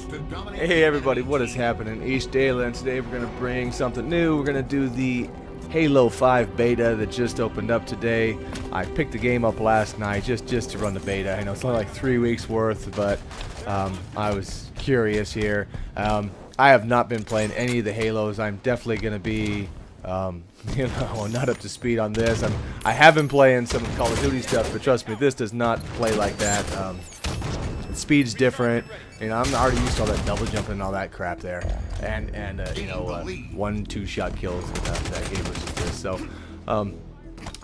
Hey everybody, what is happening? East Daily, and today we're going to bring something new. We're going to do the Halo 5 beta that just opened up today. I picked the game up last night just to run the beta. I know it's only like 3 weeks worth, but I was curious here. I have not been playing any of the Halos. I'm definitely going to be not up to speed on this. I have been playing some Call of Duty stuff, but trust me, this does not play like that. Speed's different. I'm already used to all that double jumping and all that crap there, and 1-2 shot kills that game versus this.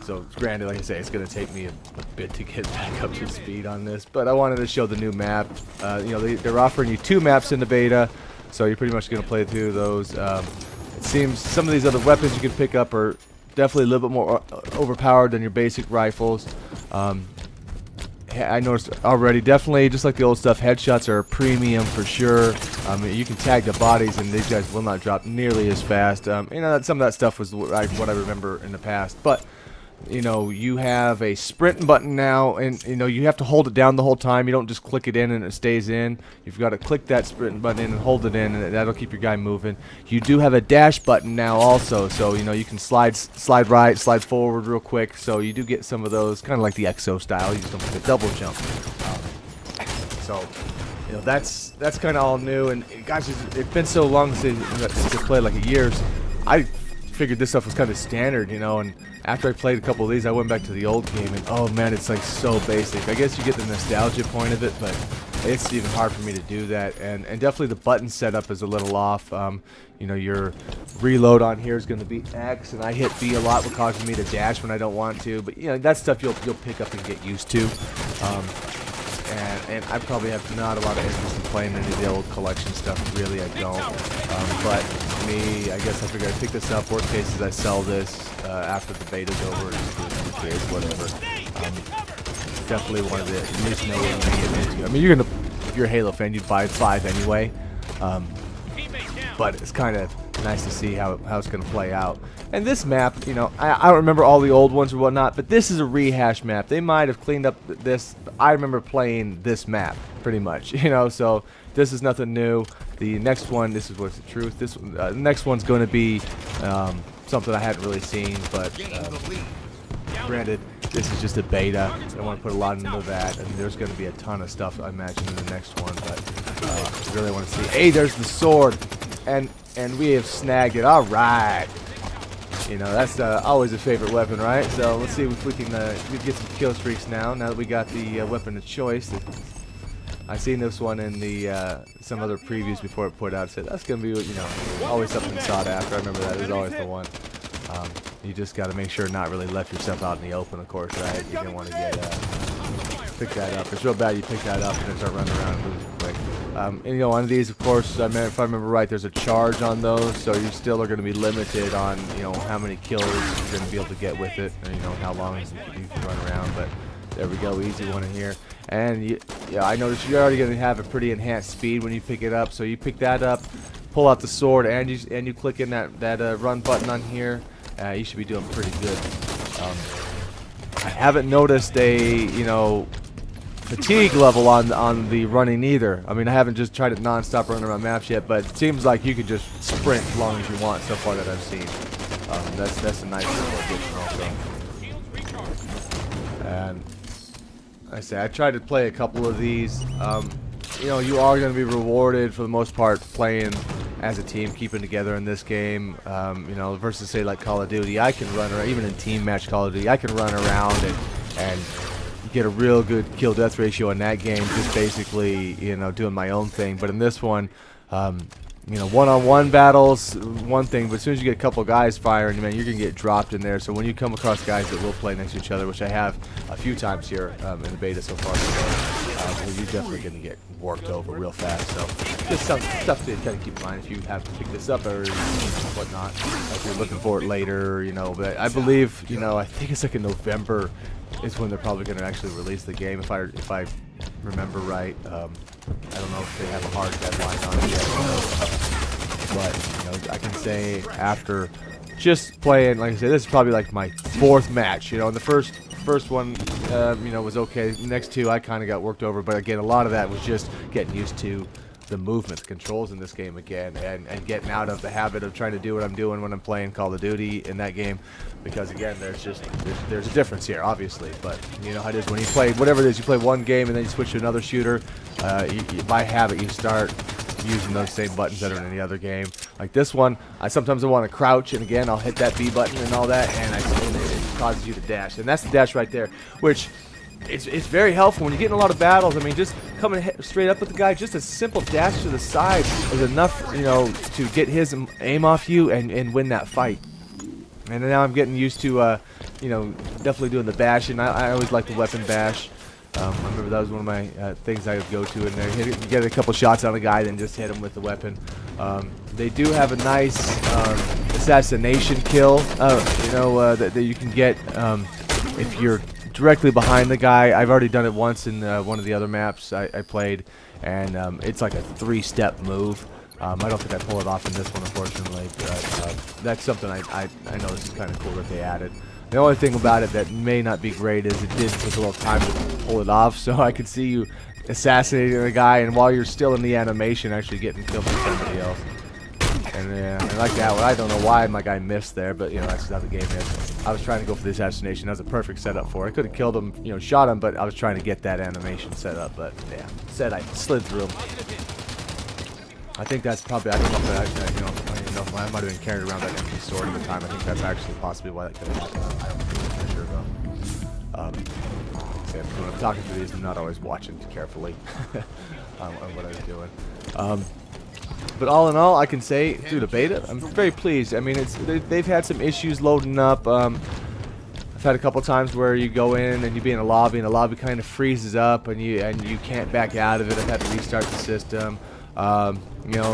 So granted, like I say, it's gonna take me a bit to get back up to speed on this, but I wanted to show the new map. They're offering you 2 maps in the beta, so you're pretty much gonna play through those. It seems some of these other weapons you can pick up are definitely a little bit more overpowered than your basic rifles. I noticed already, definitely, just like the old stuff, headshots are a premium for sure. You can tag the bodies, and these guys will not drop nearly as fast. Some of that stuff was what I remember in the past. But, you have a sprint button now, and, you have to hold it down the whole time. You don't just click it in and it stays in. You've got to click that sprint button in and hold it in, and that'll keep your guy moving. You do have a dash button now also, so, you can slide right, slide forward real quick. So you do get some of those, kind of like the Exo style. You just don't get a double jump. That's kind of all new. And gosh, it's been so long since I played, like a year. I figured this stuff was kind of standard, and after I played a couple of these, I went back to the old game, and oh man, it's like so basic. I guess you get the nostalgia point of it, but it's even hard for me to do that. And definitely the button setup is a little off. Your reload on here is going to be X, and I hit B a lot, which causes me to dash when I don't want to. But that stuff you'll pick up and get used to. And I probably have not a lot of interest in playing any of the old collection stuff. Really, I don't. But me, I guess I figured I'd pick this up. Worst case is I sell this after the beta's over, just for the kids, whatever. Definitely one of the, at least know what you're getting into. I mean, if you're a Halo fan, you'd buy 5 anyway. But it's kind of nice to see how it's going to play out. And this map, I don't remember all the old ones or whatnot, but this is a rehash map. They might have cleaned up this. I remember playing this map pretty much, so this is nothing new. The next one, this is what's the truth. This one, the next one's going to be something I hadn't really seen, but granted, this is just a beta. I don't want to put a lot into that, and there's going to be a ton of stuff, I imagine, in the next one, but I really want to see. Hey, there's the sword, and we have snagged it. All right. That's always a favorite weapon, right? So let's see if we can get some kill streaks now that we got the weapon of choice. I seen this one in the some other previews before it put out. Said that's gonna be always something sought after. I remember that. It was always the one. You just got to make sure not really left yourself out in the open, of course, right? You don't want to get pick that up. It's real bad you pick that up and then start running around and losing quick. On these, of course, if I remember right, there's a charge on those, so you still are going to be limited on how many kills you're going to be able to get with it, and how long you can run around. But there we go, easy one in here. And I noticed you're already going to have a pretty enhanced speed when you pick it up. So you pick that up, pull out the sword, and you click in that run button on here. You should be doing pretty good. I haven't noticed a fatigue level on the running either. I mean, I haven't just tried it non-stop running around maps yet, but it seems like you could just sprint as long as you want so far that I've seen. That's a nice little additional thing. And I say I tried to play a couple of these. You are going to be rewarded for the most part playing as a team, keeping together in this game. Versus say like Call of Duty, I can run around, even in team match Call of Duty, I can run around and get a real good kill death ratio in that game, just basically doing my own thing. But in this one, one-on-one battles, one thing, but as soon as you get a couple guys firing, man, you're gonna get dropped in there. So when you come across guys that will play next to each other, which I have a few times here in the beta so far, you're definitely gonna get worked over real fast. So just some stuff to kind of keep in mind if you have to pick this up or whatnot, if you're looking for it later, But I believe, I think it's like in November is when they're probably going to actually release the game, if I remember right. I don't know if they have a hard deadline on it yet, but I can say after just playing, like I said, this is probably like my 4th match. And the first one, was okay. The next 2 I kind of got worked over, but again, a lot of that was just getting used to the movement, the controls in this game again, and getting out of the habit of trying to do what I'm doing when I'm playing Call of Duty in that game, because again, there's a difference here, obviously. But you know how it is when you play whatever it is, you play one game and then you switch to another shooter. By habit, you start using those same buttons that are in any other game. Like this one, sometimes I want to crouch, and again, I'll hit that B button and all that, and it causes you to dash, and that's the dash right there, which it's very helpful when you get in a lot of battles. I mean, just coming straight up with the guy, just a simple dash to the side is enough, you know, to get his aim off you and win that fight. And now I'm getting used to, you know, definitely doing the bash, and I always like the weapon bash. I remember that was one of my things I would go to in there. You get a couple shots on a guy, then just hit him with the weapon. They do have a nice assassination kill, you know, that you can get if you're directly behind the guy. I've already done it once in one of the other maps I played, and it's like a 3-step move. I don't think I pull it off in this one, unfortunately, but that's something I know this is kind of cool that they added. The only thing about it that may not be great is it did take a little time to pull it off, so I could see you assassinating a guy, and while you're still in the animation, actually getting killed by somebody else. And I like that one. I don't know why my guy missed there, but you know, that's how the game is. I was trying to go for the assassination. That was a perfect setup for it. I could have killed him, you know, shot him, but I was trying to get that animation set up. But yeah, said I slid through him. I think that's probably, I don't know if you know, I don't even know if I might have been carrying around that empty sword at the time. I think that's actually possibly why that could have happened. I don't think for sure though. When I'm talking through these, I'm not always watching carefully on what I was doing. But all in all, I can say through the beta, I'm very pleased. I mean, they've had some issues loading up. I've had a couple times where you go in and you be in a lobby, and the lobby kind of freezes up, and you can't back out of it. I've had to restart the system. You know,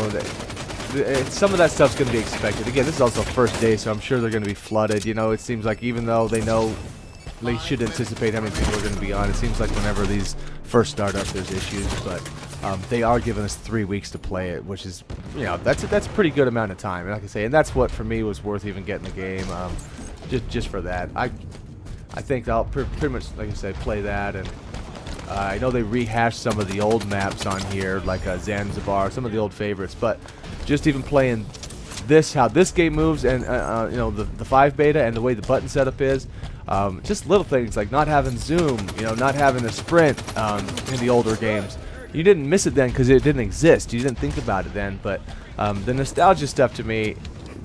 some of that stuff's going to be expected. Again, this is also first day, so I'm sure they're going to be flooded. You know, it seems like even though they know they should anticipate how many people are going to be on, it seems like whenever these first start up, there's issues. But they are giving us 3 weeks to play it, which is, you know, that's a pretty good amount of time. And like I say, and that's what for me was worth even getting the game, just for that. I think I'll pretty much, like I said, play that. And I know they rehashed some of the old maps on here, like Zanzibar, some of the old favorites. But just even playing this, how this game moves, and you know, the 5 beta and the way the button setup is, just little things like not having zoom, you know, not having a sprint in the older games. You didn't miss it then because it didn't exist. You didn't think about it then. But the nostalgia stuff to me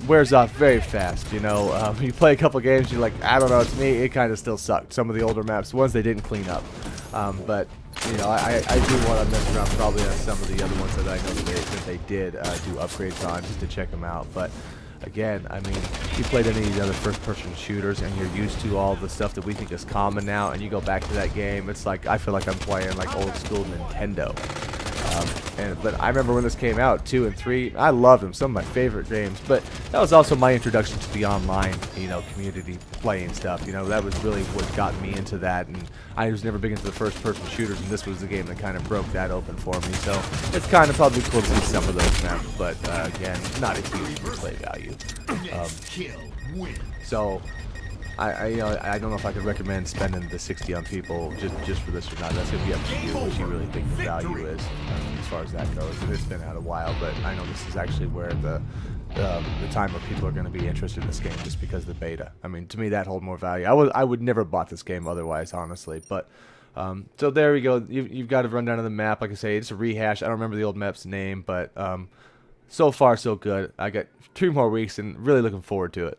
wears off very fast. You know, you play a couple games, you're like, I don't know, it's me. It kind of still sucked. Some of the older maps, the ones they didn't clean up. But you know, I do want to mess around probably on some of the other ones that I know that they did do upgrades on, just to check them out. But again, I mean, you played any of these other first-person shooters and you're used to all the stuff that we think is common now, and you go back to that game, it's like, I feel like I'm playing like old school Nintendo. But I remember when this came out, 2 and 3, I loved them, some of my favorite games. But that was also my introduction to the online, you know, community playing stuff. You know, that was really what got me into that. And I was never big into the first-person shooters, and this was the game that kind of broke that open for me. So it's kind of probably cool to see some of those maps, but again, not a huge replay value. So I don't know if I could recommend spending the 60 on people just for this or not. That's gonna be up to you, what you really think the value is as far as that goes. And it's been out a while, but I know this is actually where the time where people are going to be interested in this game, just because of the beta. I mean, to me, that hold more value. I would never have bought this game otherwise, honestly. But so there we go. You've got a rundown of the map. Like I say, it's a rehash. I don't remember the old map's name, but so far so good. I got 2 more weeks, and really looking forward to it.